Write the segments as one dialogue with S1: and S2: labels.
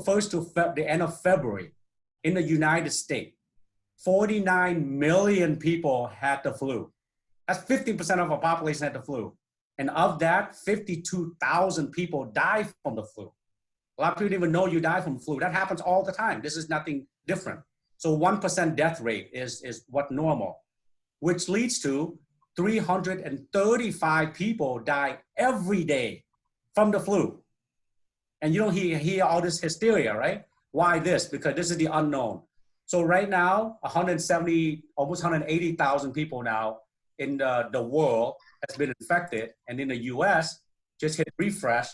S1: 1st to the end of February, in the United States, 49 million people had the flu. That's 50% of our population had the flu. And of that, 52,000 people died from the flu. A lot of people didn't even know you die from flu. That happens all the time. This is nothing different. So 1% death rate is what normal, which leads to 335 people die every day from the flu. And you don't hear all this hysteria, right? Why this? Because this is the unknown. So right now, 170, almost 180,000 people now in the world has been infected. And in the US, just hit refresh,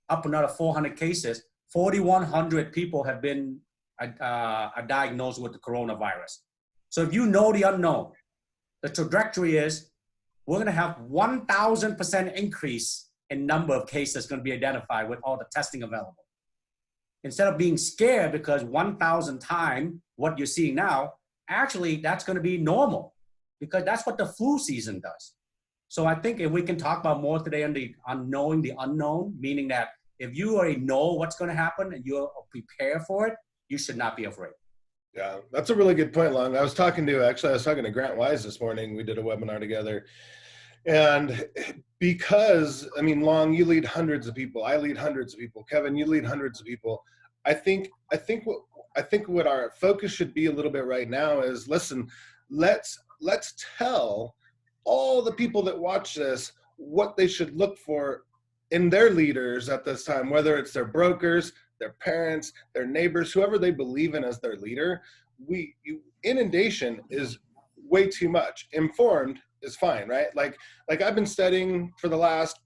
S1: up another 400 cases, 4,100 people have been diagnosed with the coronavirus. So if you know the unknown, the trajectory is we're going to have 1,000% increase in number of cases going to be identified with all the testing available. Instead of being scared because 1,000 times what you're seeing now, actually that's going to be normal because that's what the flu season does. So I think if we can talk about more today on knowing the unknown, meaning that if you already know what's going to happen and you're prepared for it, you should not be afraid.
S2: Yeah, that's a really good point, Long. I was talking to Grant Wise this morning. We did a webinar together. And because, I mean, Long, you lead hundreds of people. I lead hundreds of people. Kevin, you lead hundreds of people. I think what our focus should be a little bit right now is, listen, let's tell all the people that watch this what they should look for in their leaders at this time, whether it's their brokers, their parents, their neighbors, whoever they believe in as their leader. Inundation is way too much. Informed is fine, right? Like I've been studying for the last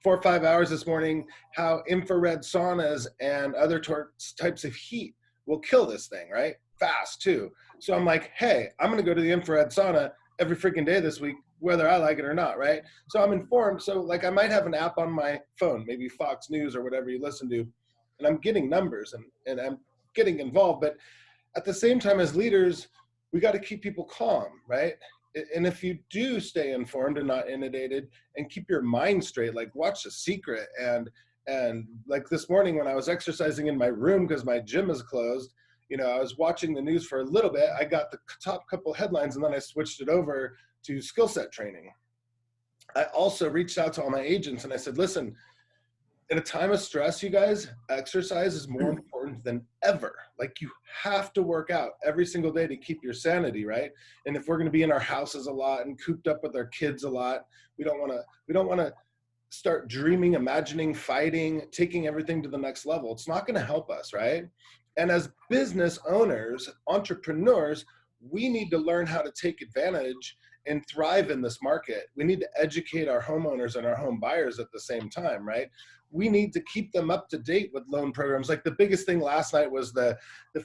S2: 4 or 5 hours this morning how infrared saunas and other types of heat will kill this thing, right? Fast too. So I'm like, hey, I'm gonna go to the infrared sauna every freaking day this week, whether I like it or not, right? So I'm informed. So like I might have an app on my phone, maybe Fox News or whatever you listen to, and I'm getting numbers and I'm getting involved. But at the same time, as leaders, we got to keep people calm, right? And if you do stay informed and not inundated and keep your mind straight, like watch The Secret. And like this morning when I was exercising in my room because my gym is closed, you know, I was watching the news for a little bit. I got the top couple headlines and then I switched it over to skill set training. I also reached out to all my agents and I said, listen, in a time of stress, you guys, exercise is more important than ever. Like you have to work out every single day to keep your sanity, right? And if we're going to be in our houses a lot and cooped up with our kids a lot, we don't want to start dreaming, imagining, fighting, taking everything to the next level. It's not going to help us, right? And as business owners, entrepreneurs, we need to learn how to take advantage and thrive in this market. We need to educate our homeowners and our home buyers at the same time, right? We need to keep them up to date with loan programs. Like the biggest thing last night was the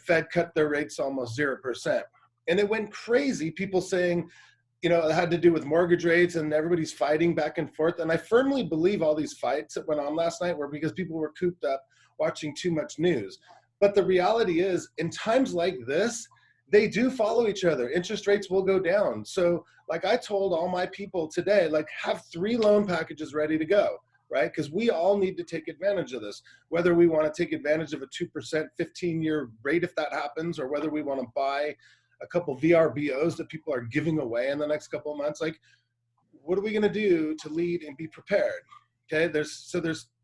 S2: Fed cut their rates almost 0%. And it went crazy, people saying, you know, it had to do with mortgage rates and everybody's fighting back and forth. And I firmly believe all these fights that went on last night were because people were cooped up watching too much news. But the reality is, in times like this, they do follow each other. Interest rates will go down. So like I told all my people today, like have 3 loan packages ready to go, right? Because we all need to take advantage of this, whether we want to take advantage of a 2% 15-year rate if that happens, or whether we want to buy a couple VRBOs that people are giving away in the next couple of months. Like, what are we going to do to lead and be prepared? Okay, there's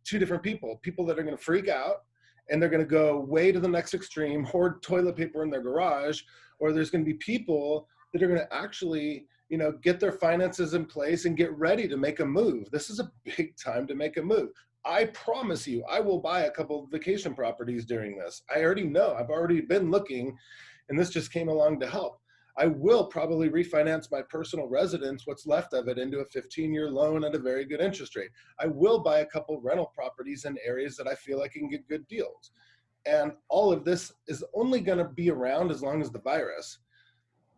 S2: 2 different people that are going to freak out and they're going to go way to the next extreme, hoard toilet paper in their garage, or there's going to be people that are going to actually, you know, get their finances in place and get ready to make a move. This is a big time to make a move. I promise you, I will buy a couple of vacation properties during this. I already know, I've already been looking, and this just came along to help. I will probably refinance my personal residence, what's left of it, into a 15-year loan at a very good interest rate. I will buy a couple rental properties in areas that I feel I can get good deals. And all of this is only going to be around as long as the virus.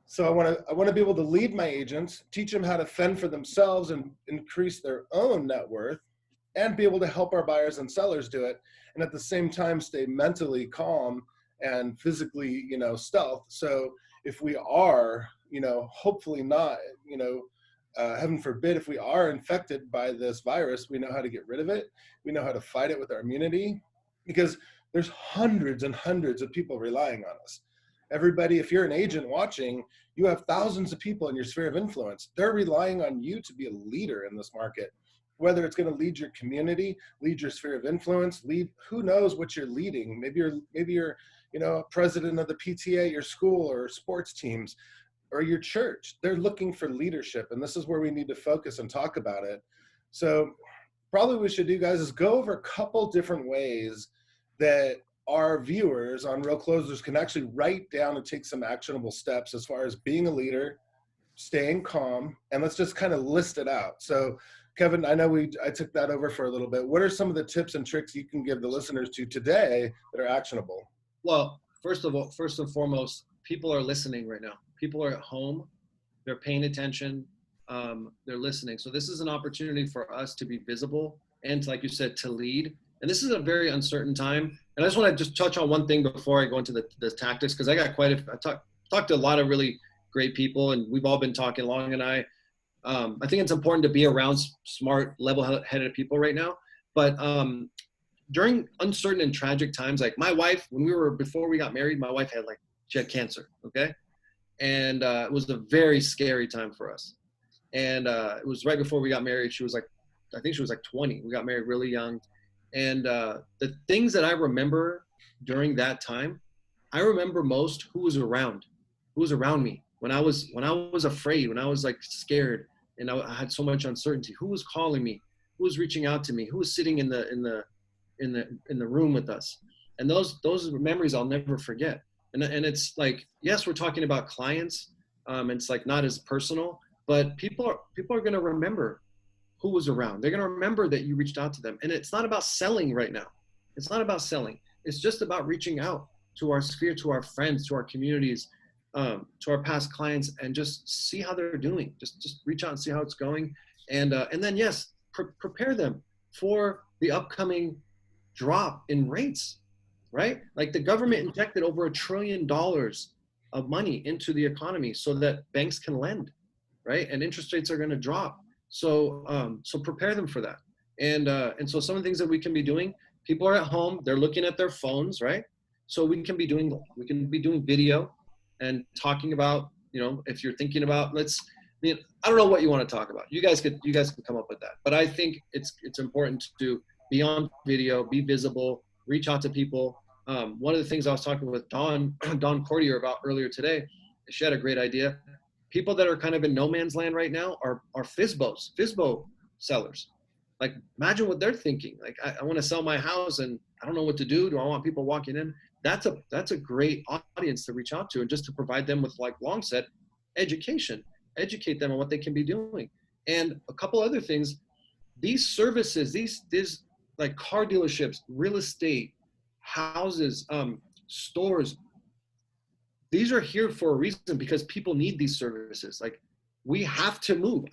S2: So I want to be able to lead my agents, teach them how to fend for themselves and increase their own net worth, and be able to help our buyers and sellers do it. And at the same time, stay mentally calm and physically, you know, stealth. So if we are, you know, hopefully not, you know, heaven forbid, if we are infected by this virus, we know how to get rid of it. We know how to fight it with our immunity. Because There's hundreds and hundreds of people relying on us. Everybody, if you're an agent watching, you have thousands of people in your sphere of influence. They're relying on you to be a leader in this market, whether it's going to lead your community, lead your sphere of influence, lead, who knows what you're leading. Maybe you're, you know, president of the PTA, your school or sports teams or your church. They're looking for leadership. And this is where we need to focus and talk about it. So probably what we should do, guys, is go over a couple different ways that our viewers on Real Closers can actually write down and take some actionable steps as far as being a leader, staying calm, and let's just kind of list it out. So Kevin, I know I took that over for a little bit. What are some of the tips and tricks you can give the listeners to today that are actionable?
S3: Well, first and foremost, people are listening right now. People are at home, they're paying attention, they're listening. So this is an opportunity for us to be visible and, like you said, to lead. And this is a very uncertain time. And I just want to just touch on one thing before I go into the tactics, because I got I talked to a lot of really great people, and we've all been talking, Long and I think it's important to be around smart, level-headed people right now. But during uncertain and tragic times, like my wife, before we got married, my wife she had cancer, okay? And it was a very scary time for us. And it was right before we got married. I think she was like 20. We got married really young. And the things that I remember during that time, I remember most who was around me when I was afraid, when I was like scared, and I had so much uncertainty. Who was calling me? Who was reaching out to me? Who was sitting in the room with us? And those memories I'll never forget. And it's like, yes, we're talking about clients. It's like not as personal, but people are going to remember who was around. They're going to remember that you reached out to them. And it's not about selling right now. It's not about selling. It's just about reaching out to our sphere, to our friends, to our communities, to our past clients, and just see how they're doing. Just reach out and see how it's going. And then, yes, prepare them for the upcoming drop in rates, right? Like the government injected over $1 trillion of money into the economy so that banks can lend, right? And interest rates are going to drop. So prepare them for that. And so some of the things that we can be doing, people are at home, they're looking at their phones, right? So we can be doing video and talking about, you know, if you're thinking about, I don't know what you want to talk about. You guys can come up with that. But I think it's important to be on video, be visible, reach out to people. One of the things I was talking with Dawn Cordier about earlier today, she had a great idea. People that are kind of in no man's land right now are FSBO sellers. Like, imagine what they're thinking. Like, I want to sell my house and I don't know what to do. Do I want people walking in? That's a great audience to reach out to, and just to provide them with, like Long said, education, educate them on what they can be doing. And a couple other things, these services, these like car dealerships, real estate, houses, stores, these are here for a reason, because people need these services. Like, we have to move.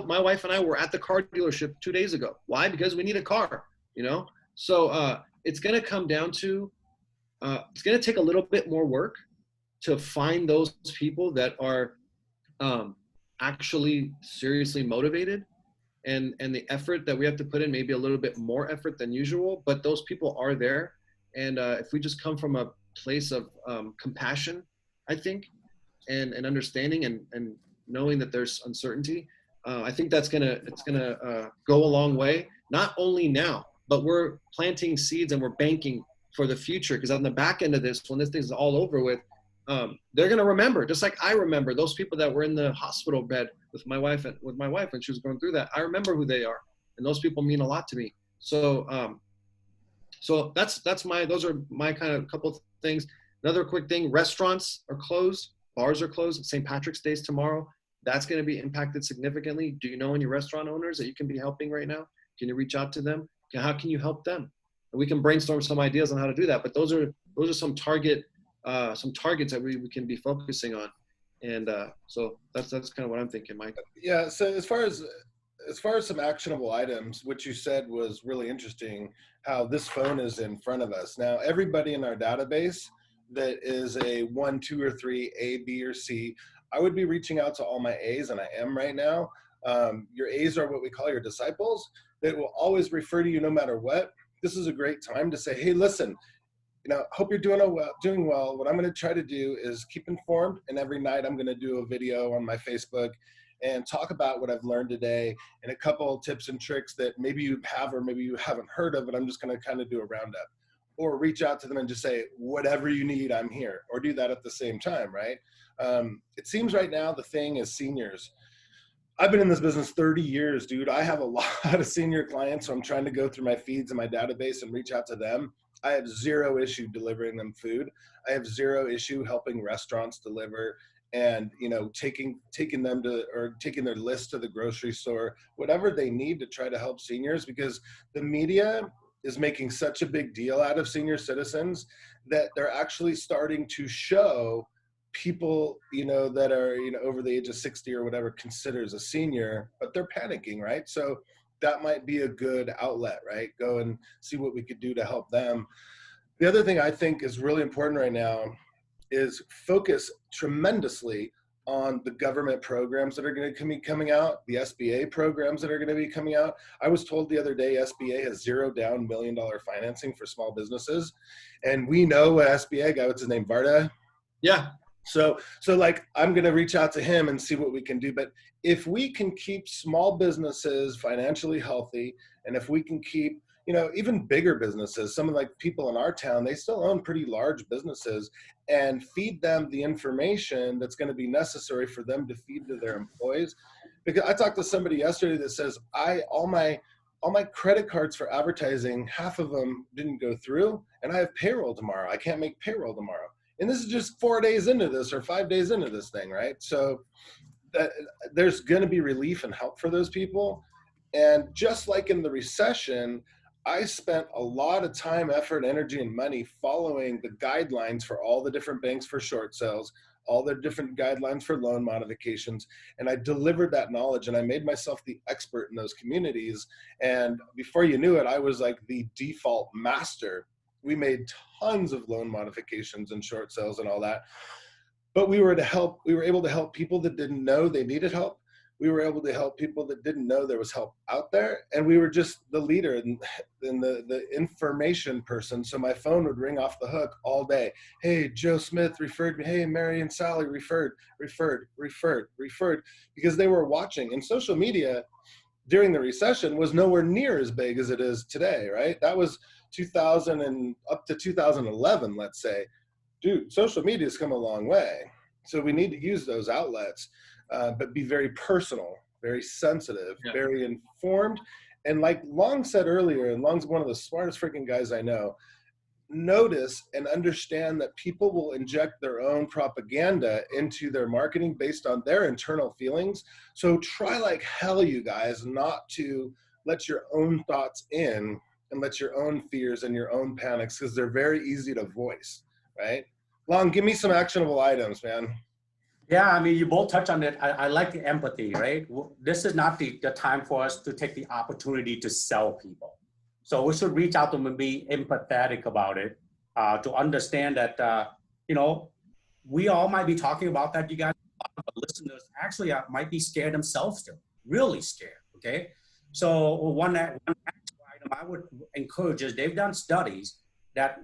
S3: My wife and I were at the car dealership 2 days ago. Why? Because we need a car, you know? So it's going to come down to, it's going to take a little bit more work to find those people that are actually seriously motivated, and the effort that we have to put in, maybe a little bit more effort than usual, but those people are there. And if we just come from a place of compassion, I think, and understanding and knowing that there's uncertainty, I think it's gonna go a long way. Not only now, but we're planting seeds and we're banking for the future, because on the back end of this, when this thing's all over with, they're gonna remember, just like I remember those people that were in the hospital bed with my wife when she was going through that. I remember who they are, and those people mean a lot to me. So those are my kind of couple of things. Another quick thing: restaurants are closed, bars are closed. St. Patrick's Day is tomorrow. That's going to be impacted significantly. Do you know any restaurant owners that you can be helping right now? Can you reach out to them? How can you help them? And we can brainstorm some ideas on how to do that. But those are some targets that we can be focusing on. And so that's kind of what I'm thinking, Mike.
S2: Yeah. So as far as some actionable items, what you said was really interesting. How this phone is in front of us now. Everybody in our database that is a 1, 2, or 3, A, B, or C, I would be reaching out to all my A's, and I am right now. Your A's are what we call your disciples. That will always refer to you no matter what. This is a great time to say, hey, listen, hope you're doing well. What I'm going to try to do is keep informed, and every night I'm going to do a video on my Facebook and talk about what I've learned today and a couple of tips and tricks that maybe you have or maybe you haven't heard of, but I'm just going to kind of do a roundup, or reach out to them and just say, whatever you need, I'm here, or do that at the same time, right? It seems right now the thing is seniors. I've been in this business 30 years, dude. I have a lot of senior clients, so I'm trying to go through my feeds and my database and reach out to them. I have zero issue delivering them food. I have zero issue helping restaurants deliver and, taking them to, or taking their list to the grocery store, whatever they need to try to help seniors, because the media is making such a big deal out of senior citizens that they're actually starting to show people, that are, over the age of 60 or whatever considers a senior, but they're panicking, right? So that might be a good outlet, right? Go and see what we could do to help them. The other thing I think is really important right now is focus tremendously on the government programs that are going to be coming out, the SBA programs that are going to be coming out. I was told the other day SBA has $0 down $1 million financing for small businesses. And we know a SBA guy, what's his name, Varda?
S3: Yeah.
S2: So like, I'm going to reach out to him and see what we can do. But if we can keep small businesses financially healthy, and if we can keep, even bigger businesses, some of like people in our town, they still own pretty large businesses, and feed them the information that's going to be necessary for them to feed to their employees. Because I talked to somebody yesterday that says, all my credit cards for advertising, half of them didn't go through, and I have payroll tomorrow. I can't make payroll tomorrow. And this is just 4 days into this or 5 days into this thing, right? So that there's going to be relief and help for those people. And just like in the recession, I spent a lot of time, effort, energy, and money following the guidelines for all the different banks for short sales, all the different guidelines for loan modifications. And I delivered that knowledge, and I made myself the expert in those communities. And before you knew it, I was like the default master. We made tons of loan modifications and short sales and all that. But we were able to help people that didn't know they needed help. We were able to help people that didn't know there was help out there. And we were just the leader and the information person. So my phone would ring off the hook all day. Hey, Joe Smith referred me. Hey, Mary and Sally referred, because they were watching. And social media during the recession was nowhere near as big as it is today, right? That was 2000 and up to 2011, let's say. Dude, social media has come a long way. So we need to use those outlets, but be very personal, very sensitive, very informed. And like Long said earlier, and Long's one of the smartest freaking guys I know, notice and understand that people will inject their own propaganda into their marketing based on their internal feelings. So try like hell, you guys, not to let your own thoughts in and let your own fears and your own panics, because they're very easy to voice, right? Long, give me some actionable items, man.
S1: Yeah, I mean, you both touch on it. I like the empathy, right? This is not the time for us to take the opportunity to sell people. So we should reach out to them and be empathetic about it, to understand that, we all might be talking about that. You guys, but listeners actually might be scared themselves too, really scared, okay? So one item I would encourage is they've done studies that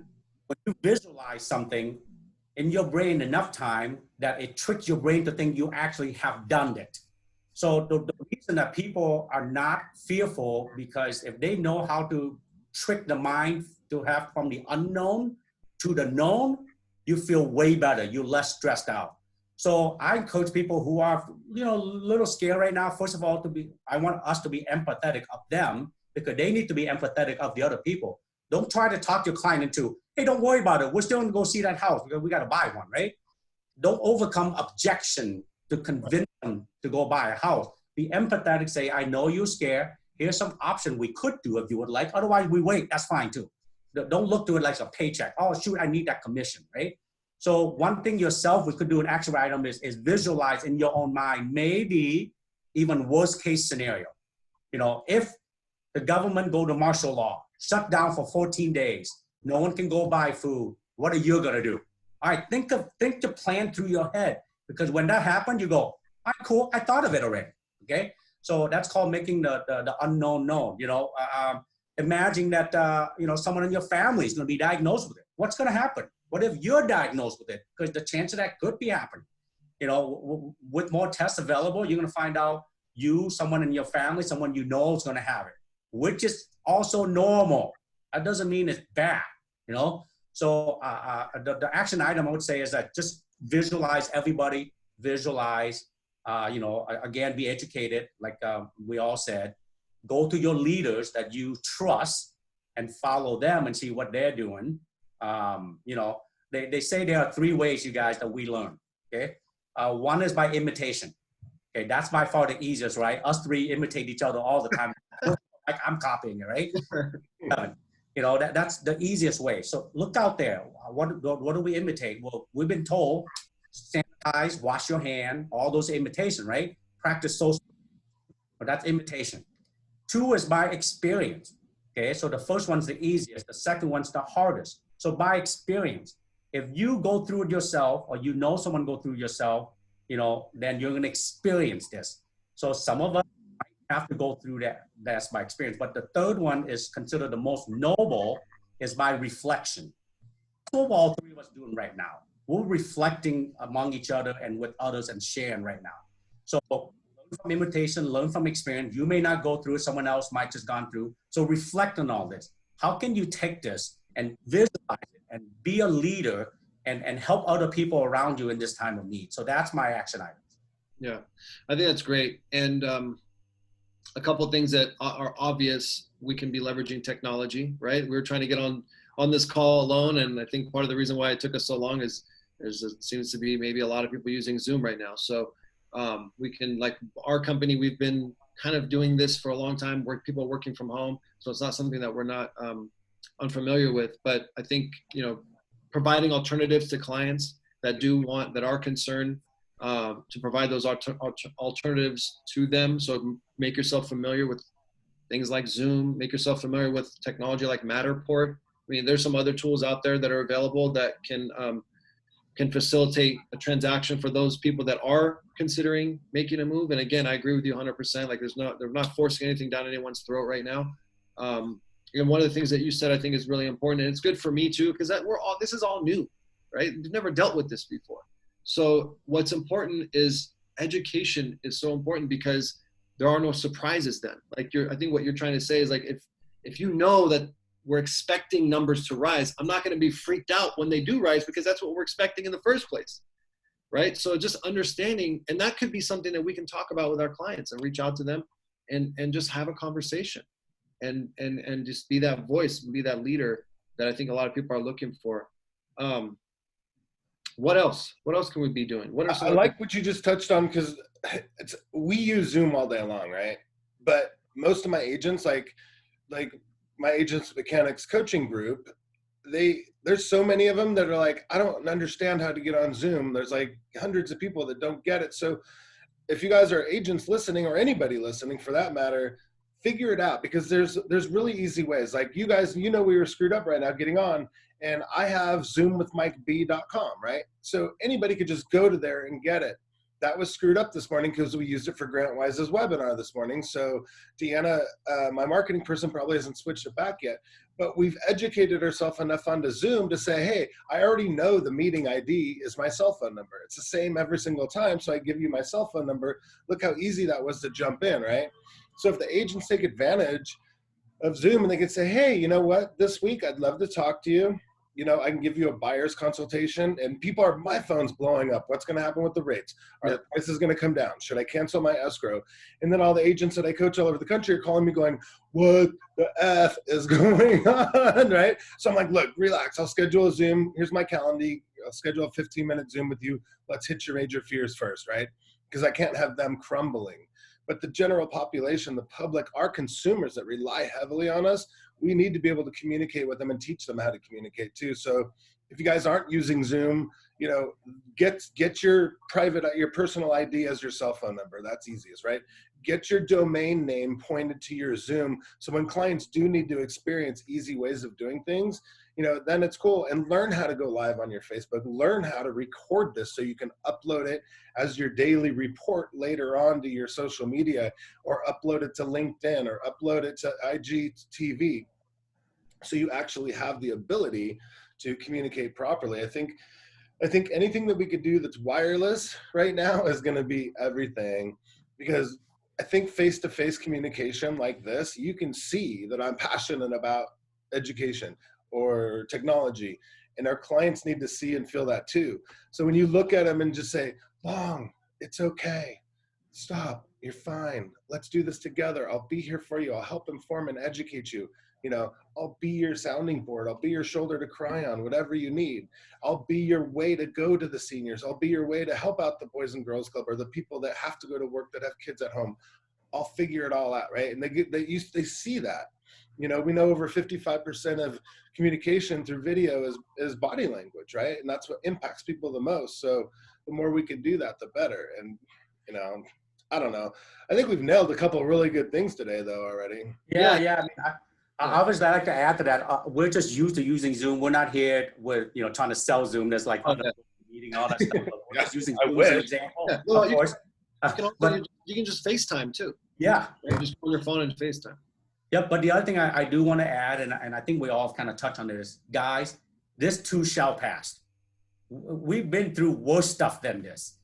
S1: when you visualize something in your brain enough time, that it tricks your brain to think you actually have done it. So the reason that people are not fearful, because if they know how to trick the mind to have from the unknown to the known, you feel way better. You're less stressed out. So I encourage people who are, a little scared right now, first of all, I want us to be empathetic of them, because they need to be empathetic of the other people. Don't try to talk your client into, hey, don't worry about it. We're still gonna go see that house because we gotta buy one, right? Don't overcome objection to convince them to go buy a house. Be empathetic, say, I know you're scared. Here's some option we could do if you would like. Otherwise, we wait, that's fine too. Don't look to it like a paycheck. Oh, shoot, I need that commission, right? So one thing yourself we could do an action item is visualize in your own mind, maybe even worst case scenario. If the government go to martial law, shut down for 14 days, no one can go buy food, what are you gonna do? All right, think the plan through your head, because when that happens, you go, all right, cool, I thought of it already, okay? So that's called making the unknown known, Imagine that, someone in your family is gonna be diagnosed with it. what's going to happen? What if you're diagnosed with it? Because the chance of that could be happening. You know, with more tests available, you're going to find out someone in your family, someone you know is going to have it, which is also normal. That doesn't mean it's bad, you know? So the action item I would say is that just visualize everybody, visualize, you know, again, be educated, like we all said. Go to your leaders that you trust and follow them and see what they're doing. You know, they say there are 3 ways, you guys, that we learn, okay? One is by imitation. Okay, that's by far the easiest, right? Us 3 imitate each other all the time. Like I'm copying it, right? You know, that's the easiest way. So look out there. What do we imitate? Well, we've been told, sanitize, wash your hand, all those imitation, right? Practice social, but that's imitation. 2 is by experience. Okay, so the first one's the easiest, the second one's the hardest. So by experience, if you go through it yourself, or you know someone go through yourself, you know, then you're going to experience this. So some of us might have to go through that. That's by experience. But the third one is considered the most noble, is by reflection. That's what all 3 of us doing right now. We're reflecting among each other and with others and sharing right now. So learn from imitation, learn from experience. You may not go through it. Someone else might just gone through. So reflect on all this. How can you take this and visualize it and be a leader and help other people around you in this time of need? So that's my action items.
S3: Yeah, I think that's great. And a couple of things that are obvious, we can be leveraging technology, right? We were trying to get on this call alone, and I think part of the reason why it took us so long is it seems to be maybe a lot of people using Zoom right now. So we can, like our company, we've been kind of doing this for a long time, people working from home. So it's not something that we're not unfamiliar with, but I think, you know, providing alternatives to clients that are concerned, to provide those alternatives to them. So make yourself familiar with things like Zoom, make yourself familiar with technology like Matterport. I mean, there's some other tools out there that are available that can facilitate a transaction for those people that are considering making a move. And again, I agree with you 100%. Like they're not forcing anything down anyone's throat right now. And one of the things that you said, I think is really important, and it's good for me too, because this is all new, right? We've never dealt with this before. So what's important is education is so important, because there are no surprises then. Like I think what you're trying to say is, like, if you know that we're expecting numbers to rise, I'm not going to be freaked out when they do rise, because that's what we're expecting in the first place, right? So just understanding, and that could be something that we can talk about with our clients and reach out to them and just have a conversation and just be that voice, be that leader that I think a lot of people are looking for. What else? What else can we be doing? What are some
S2: I like what you just touched on, because we use Zoom all day long, right? But most of my agents, like my agents mechanics coaching group, there's so many of them that are like, I don't understand how to get on Zoom. There's like hundreds of people that don't get it. So if you guys are agents listening, or anybody listening for that matter, figure it out, because there's really easy ways. Like you guys, you know, we were screwed up right now getting on, and I have zoomwithmikeb.com, right? So anybody could just go to there and get it. That was screwed up this morning because we used it for Grant Wise's webinar this morning. So Deanna, my marketing person, probably hasn't switched it back yet, but we've educated ourselves enough onto Zoom to say, hey, I already know the meeting ID is my cell phone number. It's the same every single time. So I give you my cell phone number. Look how easy that was to jump in, right? So if the agents take advantage of Zoom and they could say, hey, you know what, this week I'd love to talk to you. You know, I can give you a buyer's consultation, and my phone's blowing up. What's going to happen with the rates? Are the prices going to come down? Should I cancel my escrow? And then all the agents that I coach all over the country are calling me going, what the F is going on, right? So I'm like, look, relax. I'll schedule a Zoom. Here's my calendar. I'll schedule a 15-minute Zoom with you. Let's hit your major fears first, right? Because I can't have them crumbling. But the general population, the public, our consumers that rely heavily on us, we need to be able to communicate with them and teach them how to communicate too. So if you guys aren't using Zoom, you know, get your personal ID as your cell phone number. That's easiest, right? Get your domain name pointed to your Zoom. So when clients do need to experience easy ways of doing things, you know, then it's cool. And learn how to go live on your Facebook. Learn how to record this so you can upload it as your daily report later on to your social media, or upload it to LinkedIn, or upload it to IGTV. So you actually have the ability to communicate properly. I think anything that we could do that's wireless right now is going to be everything, because I think face-to-face communication like this, you can see that I'm passionate about education or technology, and our clients need to see and feel that too. So when you look at them and just say, Long, it's okay. Stop. You're fine. Let's do this together. I'll be here for you. I'll help inform and educate you. You know, I'll be your sounding board. I'll be your shoulder to cry on, whatever you need. I'll be your way to go to the seniors. I'll be your way to help out the Boys and Girls Club or the people that have to go to work that have kids at home. I'll figure it all out, right? And they see that. You know, we know over 55% of communication through video is body language, right? And that's what impacts people the most. So the more we can do that, the better. And, you know, I don't know. I think we've nailed a couple of really good things today, though, already.
S1: Yeah. I mean, obviously, I like to add to that. We're just used to using Zoom. We're not here with, you know, trying to sell Zoom. There's like meeting, all that stuff. We're just using Zoom as an example,
S3: Well,
S1: of course.
S3: you can just FaceTime too.
S1: Yeah.
S3: Right? Just on your phone and FaceTime.
S1: Yep. But the other thing I do want to add, and I think we all kind of touch on this, guys, this too shall pass. We've been through worse stuff than this.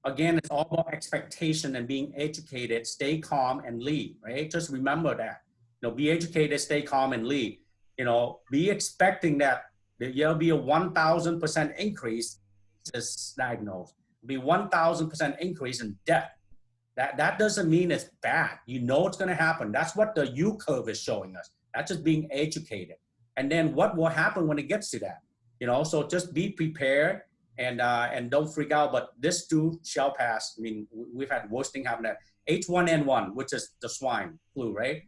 S1: Again, it's all about expectation and being educated, stay calm and lead, right? Just remember that. You know, be educated, stay calm and lead. You know, be expecting that there'll be a 1,000% increase, is diagnosed, be 1,000% increase in death. That doesn't mean it's bad. You know it's going to happen. That's what the U curve is showing us. That's just being educated. And then what will happen when it gets to that? You know, so just be prepared and don't freak out. But this too shall pass. I mean, we've had worse thing happen. That H1N1, which is the swine flu, right?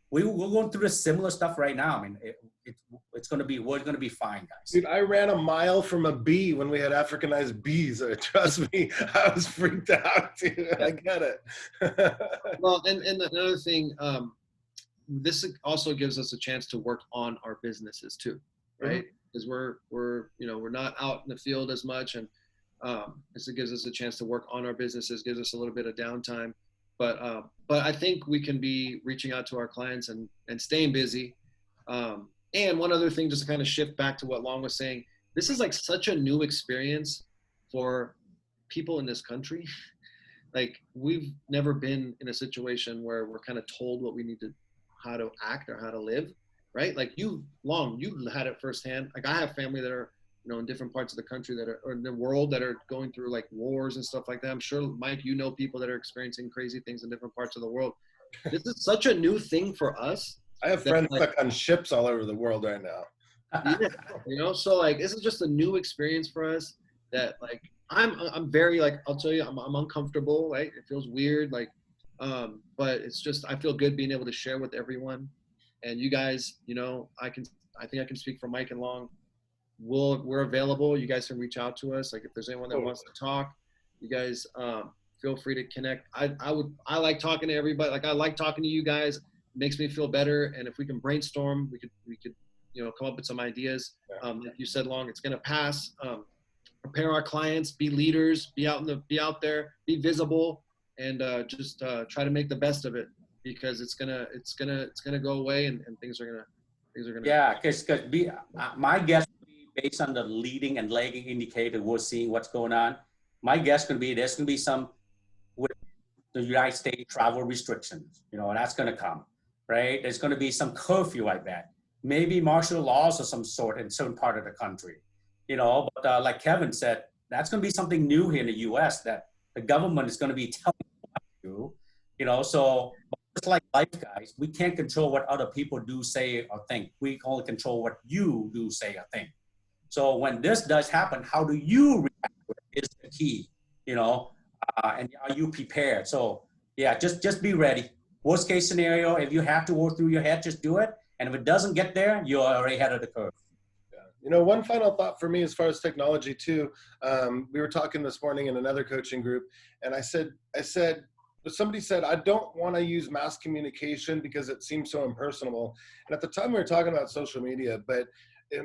S1: We're going through this similar stuff right now. I mean, we're going to be fine, guys.
S2: Dude, I ran a mile from a bee when we had Africanized bees. Trust me, I was freaked out, dude. I get it.
S3: Well, and another thing, this also gives us a chance to work on our businesses too, right? Because we're not out in the field as much, and this gives us a chance to work on our businesses, gives us a little bit of downtime. But I think we can be reaching out to our clients and staying busy. And one other thing, just to kind of shift back to what Long was saying, this is like such a new experience for people in this country. Like, we've never been in a situation where we're kind of told what we need to, how to act or how to live, right? Like you've had it firsthand. Like, I have family that are, you know, in different parts of the country that are, or in the world, that are going through like wars and stuff like that. I'm sure, Mike, you know people that are experiencing crazy things in different parts of the world. This is such a new thing for us.
S2: I have friends stuck on ships all over the world right now.
S3: Yeah, you know, so like, this is just a new experience for us that like, I'm very, like, I'll tell you, I'm uncomfortable, right? It feels weird, like, but it's just, I feel good being able to share with everyone. And you guys, you know, I think I can speak for Mike and Long. We're available. You guys can reach out to us. Like, if there's anyone that wants to talk, you guys feel free to connect. I like talking to everybody. Like, I like talking to you guys. It makes me feel better. And if we can brainstorm, we could you know, come up with some ideas. Like you said, Long, it's gonna pass. Prepare our clients, be leaders, be out there, be visible, and just try to make the best of it, because it's gonna go away, and things are gonna.
S1: Yeah, because my guess would be, based on the leading and lagging indicator we're seeing what's going on, my guess could be there's going to be some with the United States travel restrictions, you know, and that's going to come, right? There's going to be some curfew like that, maybe martial laws of some sort in certain part of the country, you know. But like Kevin said, that's going to be something new here in the U.S. that the government is going to be telling you, you know. So just like life, guys, we can't control what other people do, say, or think. We can only control what you do, say, or think. So when this does happen, how do you react is the key, you know, and are you prepared? So yeah, just be ready. Worst case scenario, if you have to work through your head, just do it. And if it doesn't get there, you're already ahead of the curve.
S2: Yeah. You know, one final thought for me as far as technology too, we were talking this morning in another coaching group, and I said, somebody said, I don't want to use mass communication because it seems so impersonal. And at the time we were talking about social media, but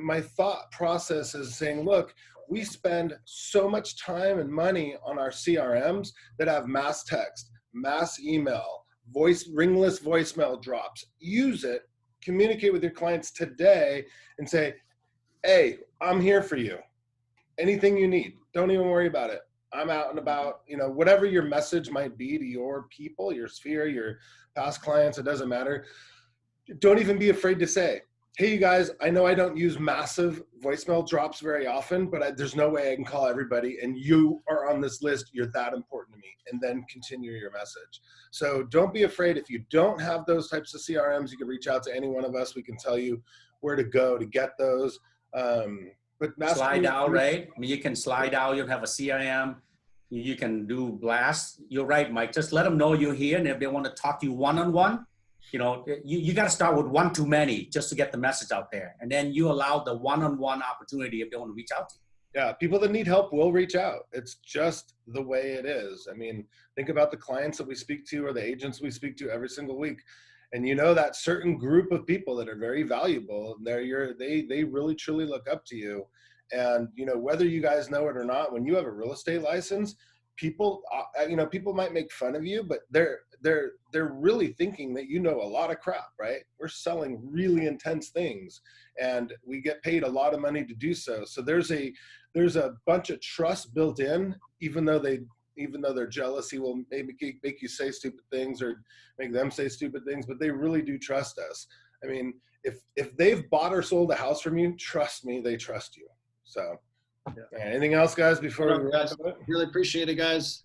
S2: my thought process is saying, look, we spend so much time and money on our CRMs that have mass text, mass email, ringless voicemail drops. Use it, communicate with your clients today and say, hey, I'm here for you. Anything you need, don't even worry about it. I'm out and about, you know, whatever your message might be to your people, your sphere, your past clients, it doesn't matter. Don't even be afraid to say, hey, you guys, I know I don't use massive voicemail drops very often, but there's no way I can call everybody, and you are on this list. You're that important to me. And then continue your message. So don't be afraid. If you don't have those types of CRMs, you can reach out to any one of us. We can tell you where to go to get those. But
S1: slide out, right? I mean, you can slide out. You have a CRM. You can do blasts. You're right, Mike. Just let them know you're here, and if they want to talk to you one-on-one, you know, you got to start with one too many just to get the message out there, and then you allow the one-on-one opportunity if they want to reach out to you.
S2: Yeah, people that need help will reach out. It's just the way it is. I mean, think about the clients that we speak to or the agents we speak to every single week. And you know that certain group of people that are very valuable, they really truly look up to you. And you know, whether you guys know it or not, when you have a real estate license, people, you know, people might make fun of you, but they're really thinking that you know a lot of crap, right? We're selling really intense things, and we get paid a lot of money to do so. So there's a bunch of trust built in, even though their jealousy will maybe make you say stupid things or make them say stupid things, but they really do trust us. I mean, if they've bought or sold a house from you, trust me, they trust you. So yeah. Anything else, guys, before we wrap up?
S3: Really appreciate it, guys.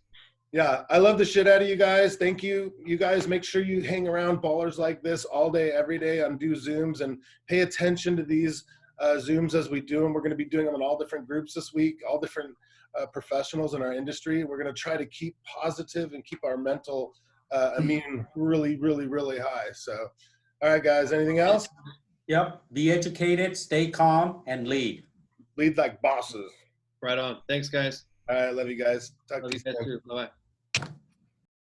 S2: Yeah, I love the shit out of you guys. Thank you. You guys, make sure you hang around ballers like this all day, every day on do Zooms, and pay attention to these Zooms as we do them. We're going to be doing them in all different groups this week, all different professionals in our industry. We're going to try to keep positive and keep our mental immune really, really, really high. So, all right, guys, anything else?
S1: Yep. Be educated, stay calm, and lead.
S2: Lead like bosses.
S3: Right on. Thanks, guys.
S2: All right, love you guys. Talk to you soon.
S3: Bye-bye.